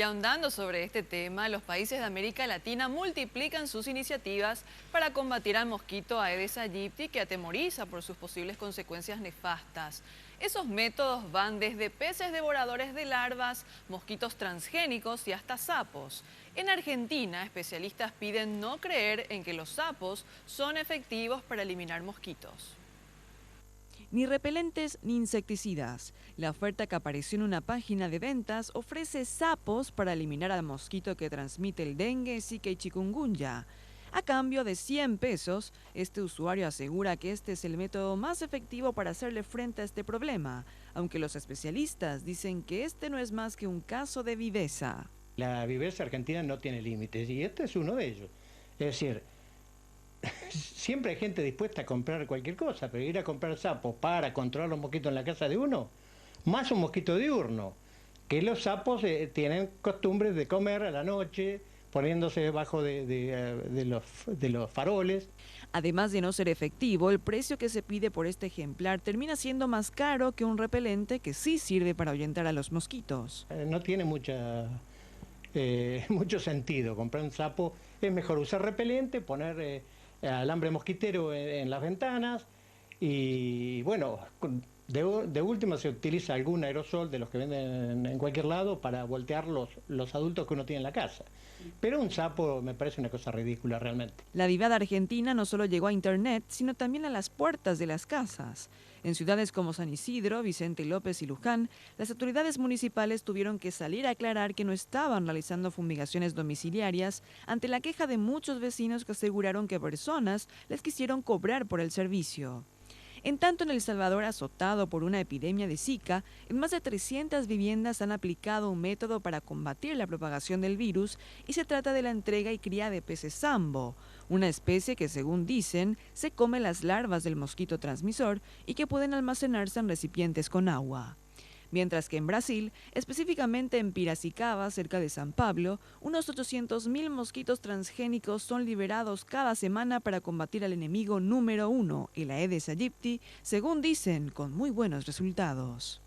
ahondando sobre este tema, los países de América Latina multiplican sus iniciativas para combatir al mosquito Aedes aegypti, que atemoriza por sus posibles consecuencias nefastas. Esos métodos van desde peces devoradores de larvas, mosquitos transgénicos y hasta sapos. En Argentina, especialistas piden no creer en que los sapos son efectivos para eliminar mosquitos. Ni repelentes ni insecticidas. La oferta que apareció en una página de ventas ofrece sapos para eliminar al mosquito que transmite el dengue, zika y chikungunya. A cambio de 100 pesos, este usuario asegura que este es el método más efectivo para hacerle frente a este problema, aunque los especialistas dicen que este no es más que un caso de viveza. La viveza argentina no tiene límites y este es uno de ellos. Es decir, siempre hay gente dispuesta a comprar cualquier cosa, pero ir a comprar sapos para controlar los mosquitos en la casa de uno, más un mosquito diurno, que los sapos tienen costumbres de comer a la noche, poniéndose debajo de los faroles. Además de no ser efectivo, el precio que se pide por este ejemplar termina siendo más caro que un repelente que sí sirve para ahuyentar a los mosquitos. No tiene mucho sentido comprar un sapo. Es mejor usar repelente, poner alambre mosquitero en las ventanas y bueno, de última se utiliza algún aerosol de los que venden en cualquier lado para voltear los adultos que uno tiene en la casa. Pero un sapo me parece una cosa ridícula realmente. La vivada argentina no solo llegó a internet, sino también a las puertas de las casas. En ciudades como San Isidro, Vicente López y Luján, las autoridades municipales tuvieron que salir a aclarar que no estaban realizando fumigaciones domiciliarias ante la queja de muchos vecinos que aseguraron que personas les quisieron cobrar por el servicio. En tanto, en El Salvador, azotado por una epidemia de Zika, en más de 300 viviendas han aplicado un método para combatir la propagación del virus y se trata de la entrega y cría de peces sambo, una especie que, según dicen, se come las larvas del mosquito transmisor y que pueden almacenarse en recipientes con agua. Mientras que en Brasil, específicamente en Piracicaba, cerca de San Pablo, unos 800.000 mosquitos transgénicos son liberados cada semana para combatir al enemigo número 1, el Aedes aegypti, según dicen, con muy buenos resultados.